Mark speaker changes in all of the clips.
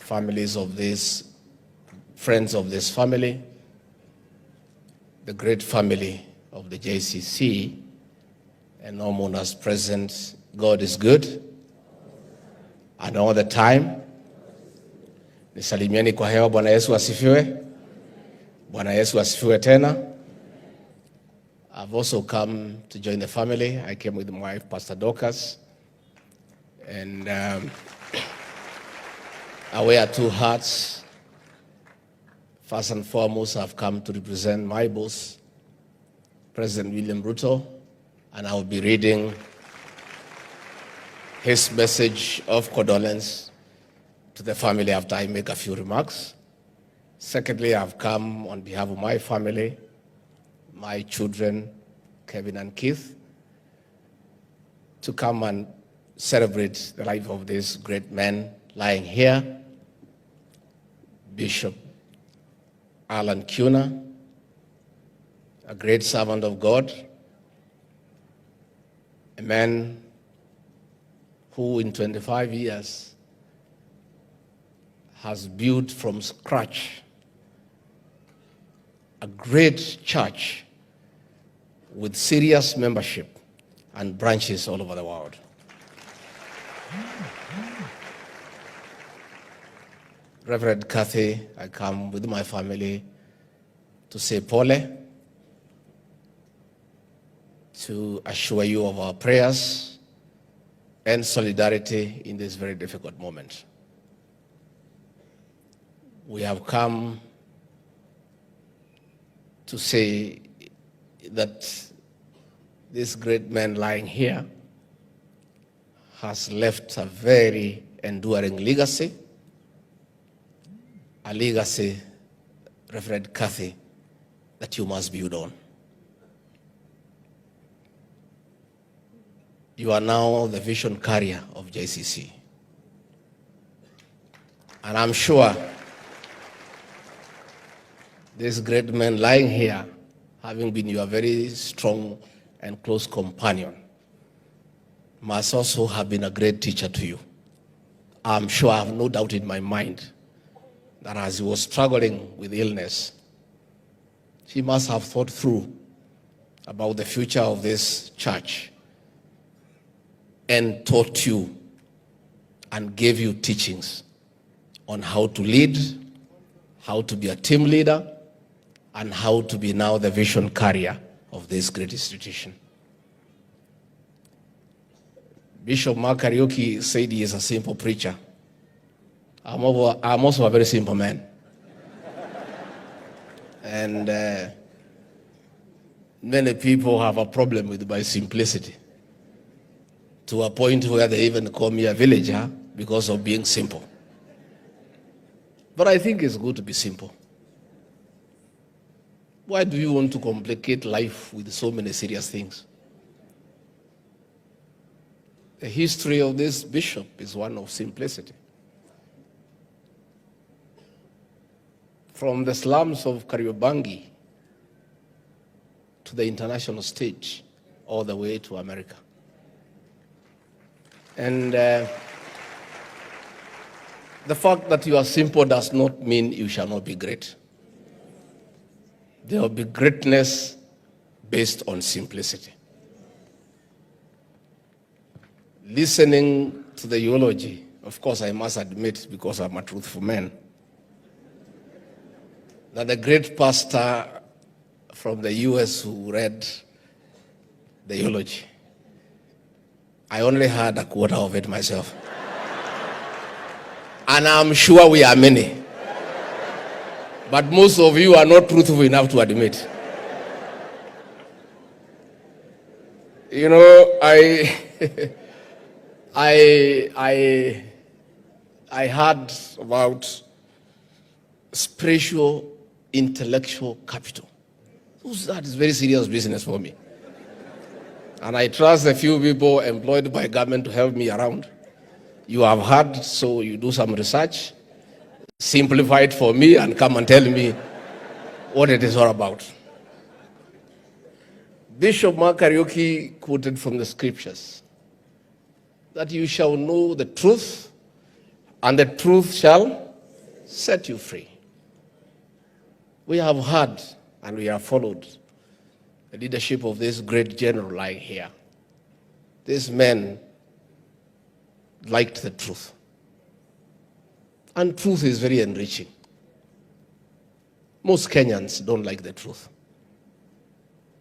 Speaker 1: families of these friends of this family, the great family of the JCC, and all mourners present. God is good, and all the time. Nisalimieni kwa hewa. Bwana Yesu asifiwe. Bwana Yesu asifiwe tena. I've also come to join the family. I came with my wife, Pastor Dorcas, and I wear two hats. First and foremost, I've come to represent my boss, President William Ruto, and I will be reading his message of condolence to the family after I make a few remarks. Secondly, I've come on behalf of my family, my children, Kevin and Keith, to come and celebrate the life of this great man lying here, Bishop Alan Kiuna, a great servant of God, a man who in 25 years has built from scratch a great church with serious membership and branches all over the world. Reverend Kathy, I come with my family to say pole, to assure you of our prayers and solidarity in this very difficult moment. We have come to say that this great man lying here has left a very enduring legacy, a legacy, Reverend Kathy, that you must build on. You are now the vision carrier of JCC. And I'm sure this great man lying here, having been your very strong and close companion, must also have been a great teacher to you. I'm sure, I have no doubt in my mind, that as he was struggling with illness, he must have thought through about the future of this church and taught you and gave you teachings on how to lead, how to be a team leader, and how to be now the vision carrier of this great institution. Bishop Mark Kariuki said he is a simple preacher. I'm also a very simple man. And many people have a problem with my simplicity, to a point where they even call me a villager because of being simple. But I think it's good to be simple. Why do you want to complicate life with so many serious things? The history of this bishop is one of simplicity. From the slums of Kariobangi to the international stage, all the way to America. And the fact that you are simple does not mean you shall not be great. There will be greatness based on simplicity. Listening to the eulogy, of course I must admit, because I'm a truthful man, that the great pastor from the US who read the eulogy, I only heard a quarter of it myself. And I'm sure we are many. But most of you are not truthful enough to admit. You know, I heard about spiritual intellectual capital. That is very serious business for me. And I trust a few people employed by government to help me around. You have heard, so you do some research, simplify it for me, and come and tell me what it is all about. Bishop Mark Kariuki quoted from the scriptures that you shall know the truth, and the truth shall set you free. We have heard and we have followed the leadership of this great general lying here. This man liked the truth. And truth is very enriching. Most Kenyans don't like the truth.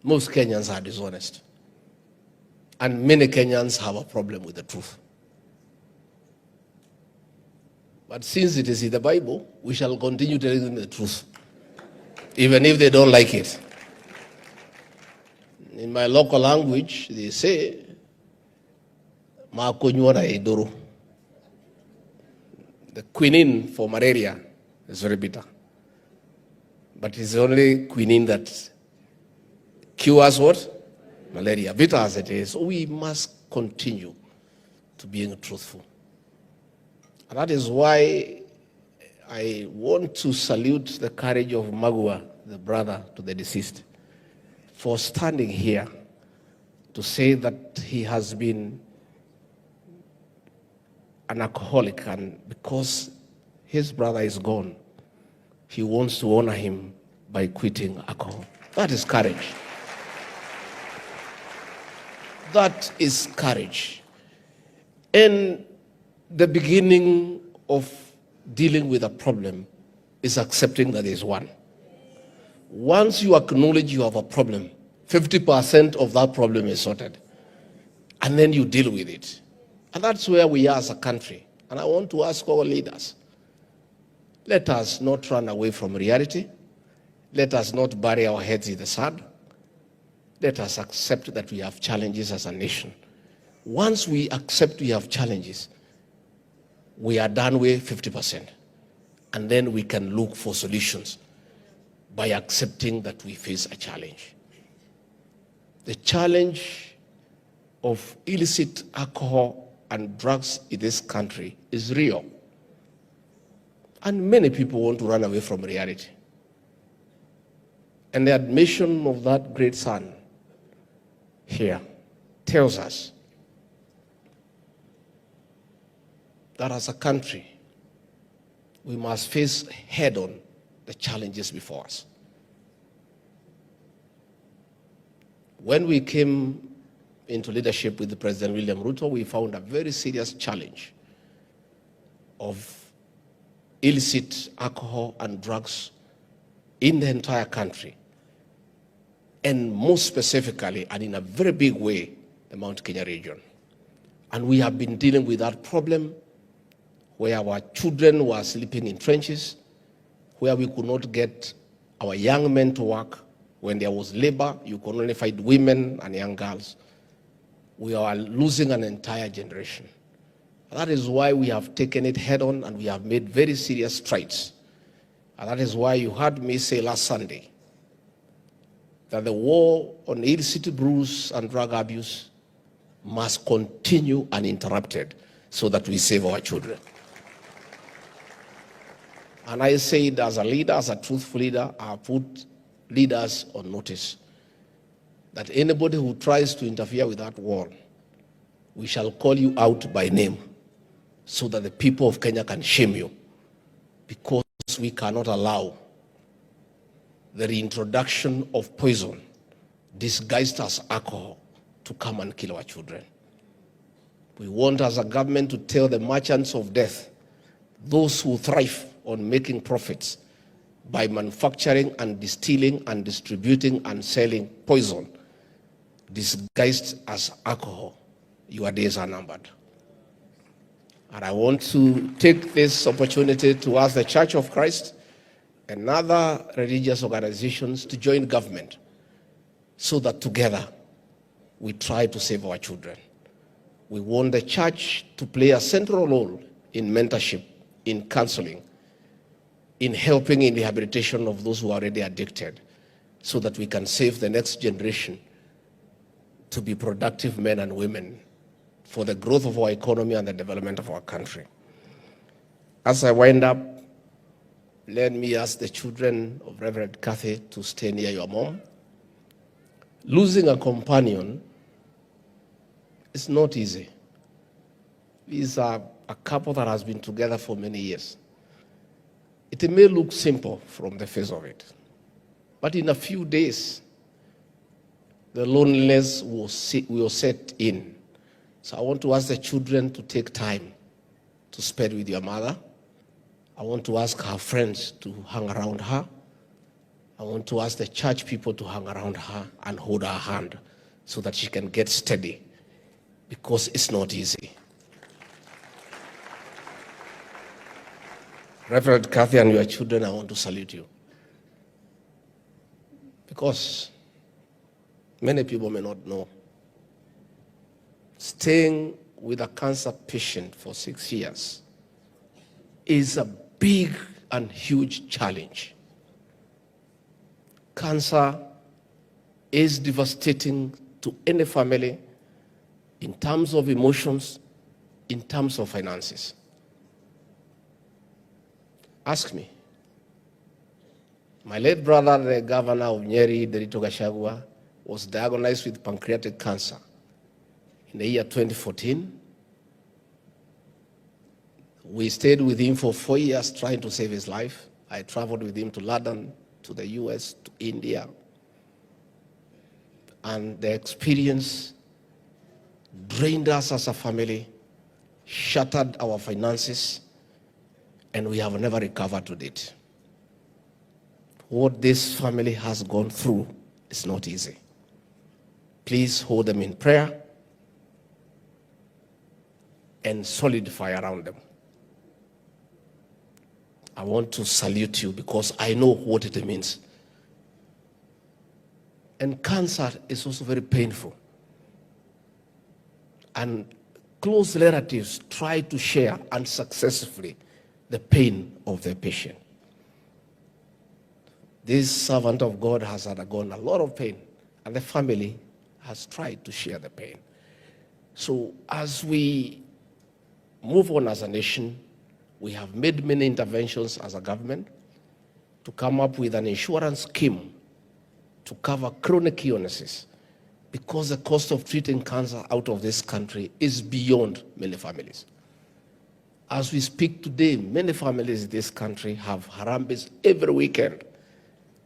Speaker 1: Most Kenyans are dishonest. And many Kenyans have a problem with the truth. But since it is in the Bible, we shall continue telling them the truth, even if they don't like it. In my local language, they say, "Ma konyora edoro." The quinine for malaria is very bitter. But it's only quinine that cures what? Malaria. Bitter as it is, we must continue to being truthful. And that is why I want to salute the courage of Magua, the brother to the deceased, for standing here to say that he has been an alcoholic, and because his brother is gone, he wants to honor him by quitting alcohol. That is courage. That is courage. And the beginning of dealing with a problem is accepting that there is one. Once you acknowledge you have a problem, 50% of that problem is sorted. And then you deal with it. And that's where we are as a country. And I want to ask our leaders, let us not run away from reality. Let us not bury our heads in the sand. Let us accept that we have challenges as a nation. Once we accept we have challenges, we are done with 50%. And then we can look for solutions by accepting that we face a challenge. The challenge of illicit alcohol and drugs in this country is real. And many people want to run away from reality. And the admission of that great son here tells us that as a country, we must face head-on the challenges before us. When we came into leadership with President William Ruto, we found a very serious challenge of illicit alcohol and drugs in the entire country, and most specifically, and in a very big way, the Mount Kenya region. And we have been dealing with that problem where our children were sleeping in trenches, where we could not get our young men to work. When there was labor, you could only find women and young girls. We are losing an entire generation. That is why we have taken it head on and we have made very serious strides. And that is why you heard me say last Sunday that the war on illicit brews and drug abuse must continue uninterrupted so that we save our children. And I said, as a leader, as a truthful leader, I put leaders on notice that anybody who tries to interfere with that war, we shall call you out by name so that the people of Kenya can shame you, because we cannot allow the reintroduction of poison disguised as alcohol to come and kill our children. We want as a government to tell the merchants of death, those who thrive on making profits by manufacturing and distilling and distributing and selling poison disguised as alcohol, your days are numbered. And I want to take this opportunity to ask the Church of Christ and other religious organizations to join government so that together we try to save our children. We want the church to play a central role in mentorship, in counseling, in helping in the rehabilitation of those who are already addicted, so that we can save the next generation to be productive men and women for the growth of our economy and the development of our country. As I wind up, let me ask the children of Reverend Kathy to stay near your mom. Losing a companion is not easy. These are a couple that has been together for many years. It may look simple from the face of it, but in a few days, the loneliness will set in. So I want to ask the children to take time to spend with your mother. I want to ask her friends to hang around her. I want to ask the church people to hang around her and hold her hand so that she can get steady, because it's not easy. Reverend Kathy and your children, I want to salute you, because many people may not know. Staying with a cancer patient for 6 years is a big and huge challenge. Cancer is devastating to any family in terms of emotions, in terms of finances. Ask me. My late brother, the governor of Nyeri, Derito Gachagua, was diagnosed with pancreatic cancer in the year 2014. We stayed with him for 4 years trying to save his life. I traveled with him to London, to the US, to India. And the experience drained us as a family, shattered our finances, and we have never recovered to date. What this family has gone through is not easy. Please hold them in prayer and solidify around them. I want to salute you because I know what it means. And cancer is also very painful. And close relatives try to share unsuccessfully the pain of their patient. This servant of God has undergone a lot of pain, and the family has tried to share the pain. So as we move on as a nation, we have made many interventions as a government to come up with an insurance scheme to cover chronic illnesses, because the cost of treating cancer out of this country is beyond many families. As we speak today, many families in this country have harambes every weekend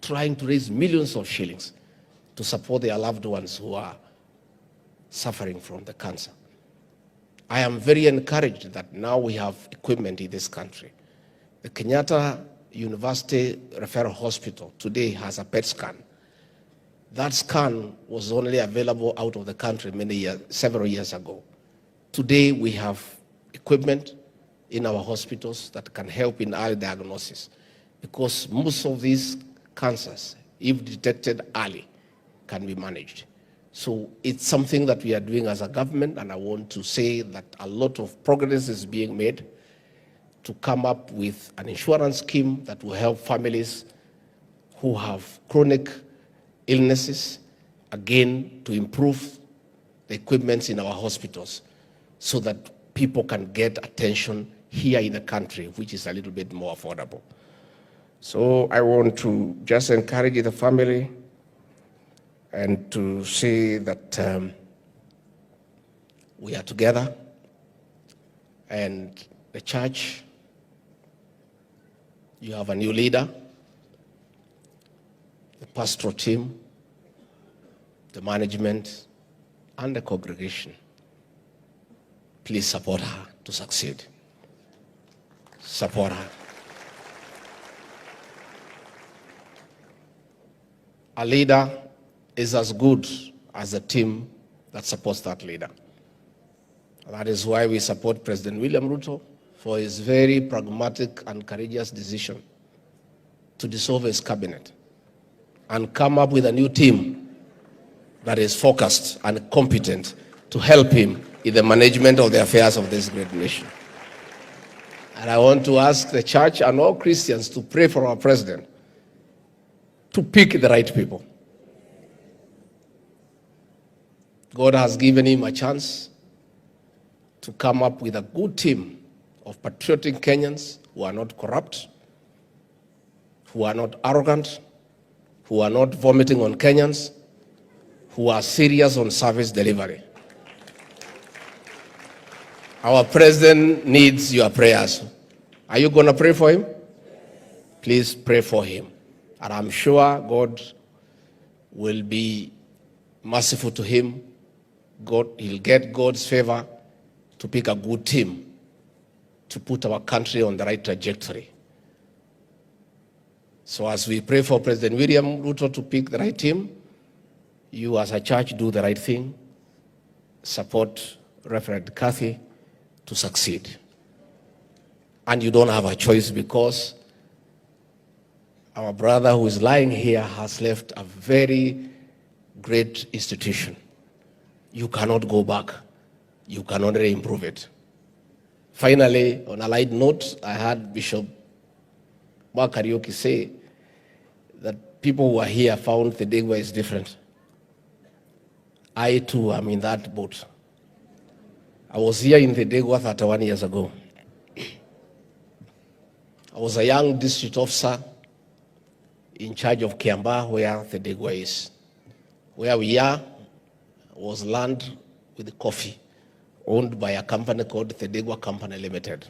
Speaker 1: trying to raise millions of shillings to support their loved ones who are suffering from the cancer. I am very encouraged that now we have equipment in this country. The Kenyatta University Referral Hospital today has a PET scan. That scan was only available out of the country several years ago. Today we have equipment in our hospitals that can help in early diagnosis, because most of these cancers, if detected early, can be managed. So it's something that we are doing as a government, and I want to say that a lot of progress is being made to come up with an insurance scheme that will help families who have chronic illnesses, again, to improve the equipment in our hospitals so that people can get attention here in the country, which is a little bit more affordable. So I want to just encourage the family and to say that we are together, and the church, you have a new leader, the pastoral team, the management, and the congregation. Please support her to succeed. Support her. A leader is as good as the team that supports that leader. That is why we support President William Ruto for his very pragmatic and courageous decision to dissolve his cabinet and come up with a new team that is focused and competent to help him in the management of the affairs of this great nation. And I want to ask the church and all Christians to pray for our president to pick the right people. God has given him a chance to come up with a good team of patriotic Kenyans who are not corrupt, who are not arrogant, who are not vomiting on Kenyans, who are serious on service delivery. Our president needs your prayers. Are you going to pray for him? Please pray for him. And I'm sure God will be merciful to him. He'll get God's favor to pick a good team to put our country on the right trajectory. So as we pray for President William Ruto to pick the right team, you as a church do the right thing. Support Reverend Kathy to succeed. And you don't have a choice, because our brother who is lying here has left a very great institution. You cannot go back. You can only improve it. Finally, on a light note, I heard Bishop Karaoke say that people who are here found the Degwa is different. I too am in that boat. I was here in the Degwa 31 years ago. I was a young district officer in charge of Kiamba, where the Degwa is. Where we are was land with coffee, owned by a company called the Degwa Company Limited.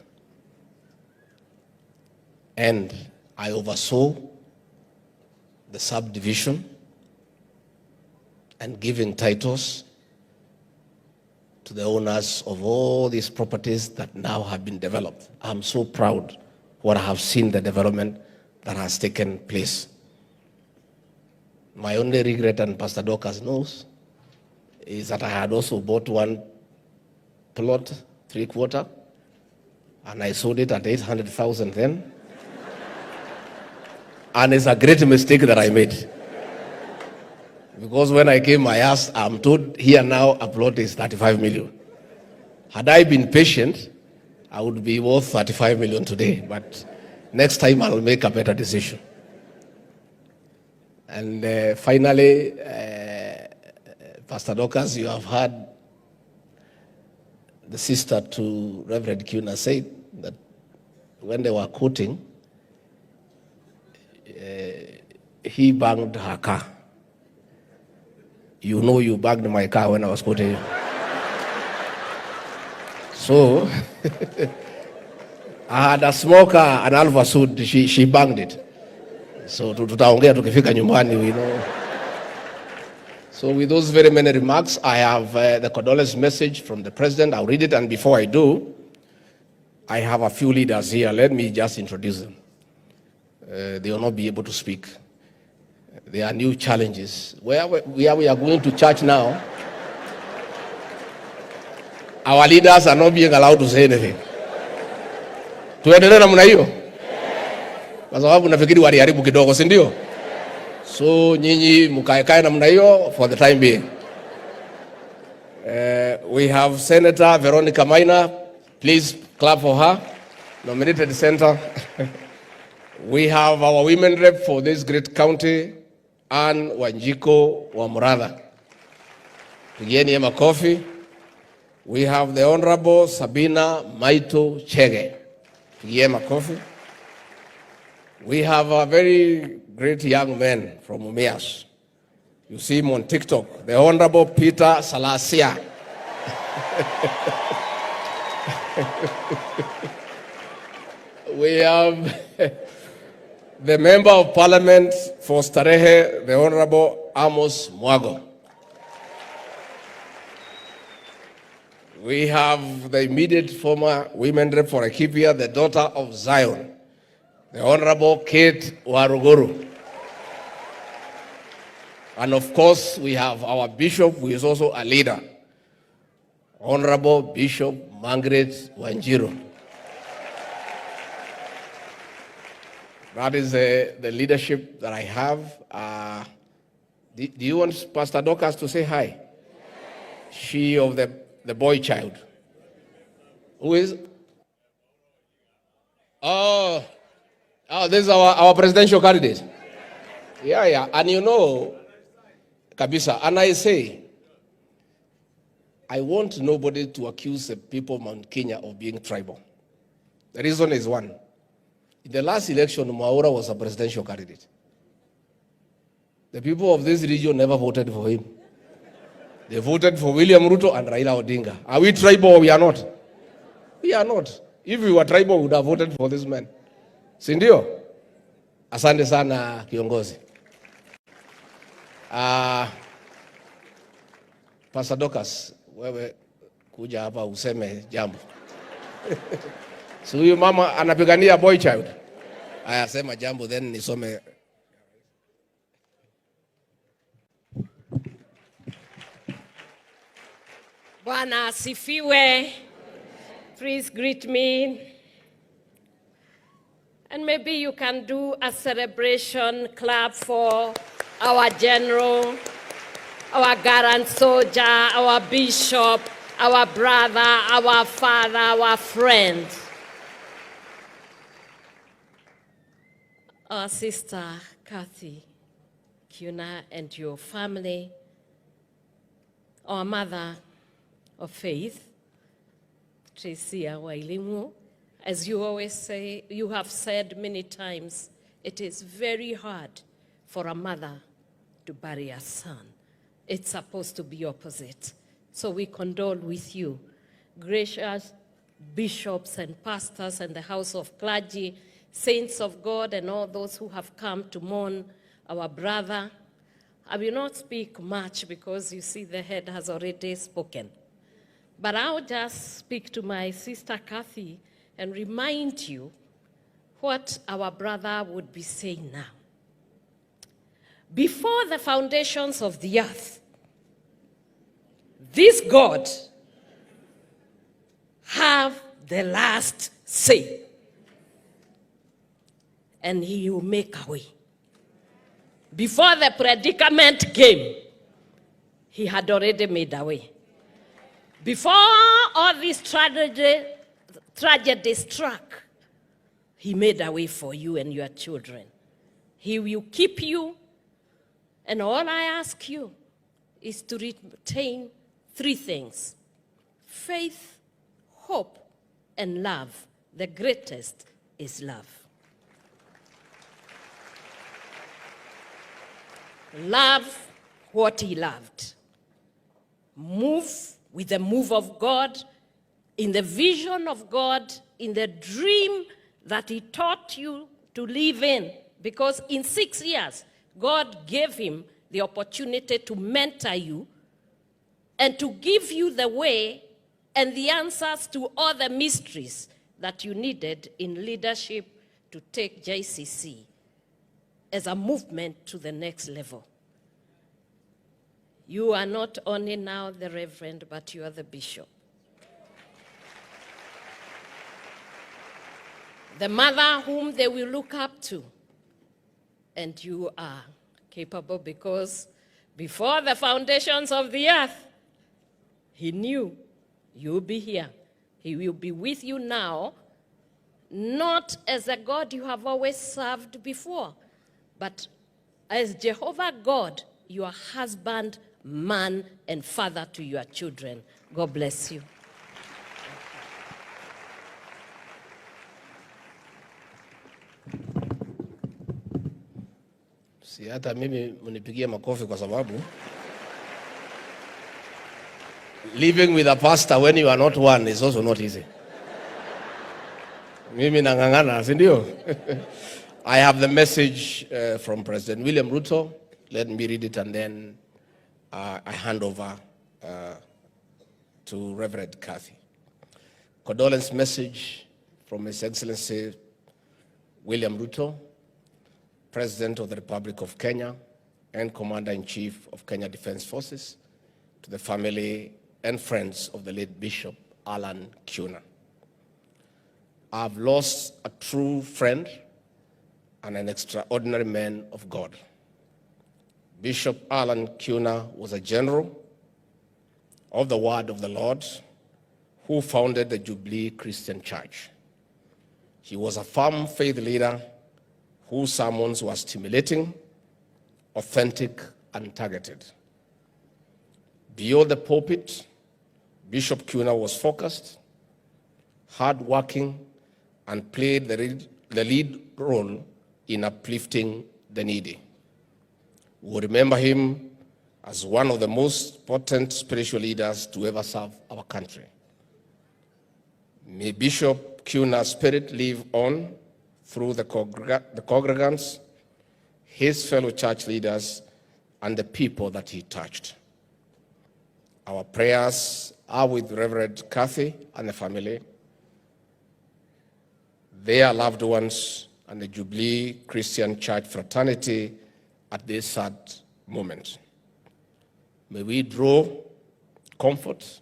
Speaker 1: And I oversaw the subdivision and giving titles to the owners of all these properties that now have been developed. I'm so proud what I have seen, the development that has taken place. My only regret, and Pastor Dorcas knows, is that I had also bought one plot, 3/4, and I sold it at 800,000 then. And it's a great mistake that I made. Because when I came, I'm told here now a plot is 35 million. Had I been patient, I would be worth 35 million today. But next time I'll make a better decision. And finally, Pastor Dorcas, you have heard the sister to Reverend Kiuna say that when they were quoting, he banged her car. You know you banged my car when I was quoting you. So, I had a smoker, an Alpha suit, she banged it. So, tutaongea tukifika nyumbani, we know. So, with those very many remarks, I have the condolence message from the President. I'll read it, and before I do, I have a few leaders here. Let me just introduce them. They will not be able to speak. There are new challenges. Where we are going to church now, our leaders are not being allowed to say anything. Tuendelee namna hiyo? Kwa sababu nafikiri waliharibu kidogo, si ndio? So nyinyi mkae namna hiyo for the time being. We have Senator Veronica Maina. Please clap for her. Nominated Senator. We have our women rep for this great county, Ann Wanjiko Wamuratha. Pigieni makofi. We have the Honorable Sabina Maito Chege. Pigieni makofi. We have a very great young man from Umias. You see him on TikTok, the Honorable Peter Salasia. We have the Member of Parliament for Starehe, the Honorable Amos Mwago. We have the immediate former women rep for Laikipia, the daughter of Zion, the Honorable Kate Waruguru. And of course, we have our bishop, who is also a leader, Honorable Bishop Margaret Wanjiru. That is the leadership that I have. Do you want Pastor Dorcas to say hi? Yes. She of the boy child. Who is? Oh, this is our presidential candidate. Yeah. And you know, Kabisa, and I say, I want nobody to accuse the people of Mount Kenya of being tribal. The reason is one. In the last election, Mwaura was a presidential candidate. The people of this region never voted for him. They voted for William Ruto and Raila Odinga. Are we tribal or we are not? We are not. If we were tribal, we would have voted for this man. Sindio? Asante sana kiongozi. Pastor Docas, wewe kuja hapa useme jambo. Si huyu mama anapigania boy child. Aya, sema jambo then nisome.
Speaker 2: Bwana asifiwe. Please greet me. And maybe you can do a celebration clap for our general, our gallant soldier, our bishop, our brother, our father, our friend. Our sister, Kathy, Kiuna, and your family, our mother of faith, Tracia Wailimu. As you always say, you have said many times, it is very hard for a mother to bury a son. It's supposed to be opposite. So we condole with you. Gracious bishops and pastors and the house of clergy, saints of God, and all those who have come to mourn our brother. I will not speak much because you see the head has already spoken. But I'll just speak to my sister Kathy and remind you what our brother would be saying now. Before the foundations of the earth, this God have the last say. And he will make a way. Before the predicament came, he had already made a way. Before all this tragedy struck, he made a way for you and your children. He will keep you, and all I ask you is to retain three things: faith, hope, and love. The greatest is love. Love what he loved. Move with the move of God, in the vision of God, in the dream that he taught you to live in. Because in 6 years, God gave him the opportunity to mentor you and to give you the way and the answers to all the mysteries that you needed in leadership to take JCC as a movement to the next level. You are not only now the reverend, but you are the bishop. The mother whom they will look up to. And you are capable because before the foundations of the earth, he knew you'll be here. He will be with you now, not as a God you have always served before, but as Jehovah God, your husband, man, and father to your children. God bless you.
Speaker 1: Si hata mimi munipigie makofi kwa sababu living with a pastor when you are not one is also not easy. Mimi nangangana, si ndio? I have the message from President William Ruto. Let me read it and then I hand over to Reverend Kathy. Condolence message from His Excellency William Ruto, President of the Republic of Kenya and Commander-in-Chief of Kenya Defense Forces, to the family and friends of the late Bishop Alan Kiuna. I've lost a true friend and an extraordinary man of God. Bishop Alan Kiuna was a general of the Word of the Lord who founded the Jubilee Christian Church. He was a firm faith leader whose sermons were stimulating, authentic, and targeted. Beyond the pulpit, Bishop Kiuna was focused, hardworking, and played the lead role in uplifting the needy. We remember him as one of the most potent spiritual leaders to ever serve our country. May Bishop Kiuna's spirit live on through the congregants his fellow church leaders, and the people that he touched. Our prayers are with Reverend Kathy and the family, their loved ones, and the Jubilee Christian Church fraternity at this sad moment. May we draw comfort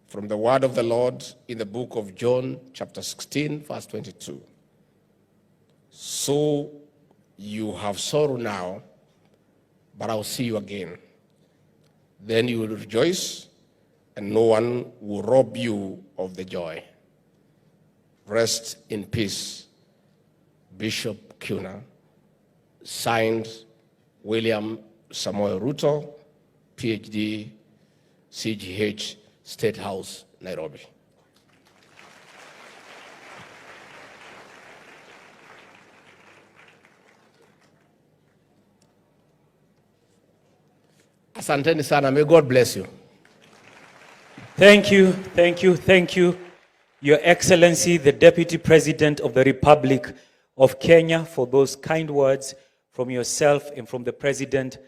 Speaker 1: from the word of the Lord in the book of John, chapter 16, verse 22. So you have sorrow now, but I'll see you again. Then you will rejoice, and no one will rob you of the joy. Rest in peace, Bishop Kiuna. Signed, William Samoei Ruto, PhD, CGH, State House, Nairobi. Asanteni sana. May God bless you.
Speaker 3: Thank you, thank you, thank you, Your Excellency, the Deputy President of the Republic of Kenya, for those kind words from yourself and from the President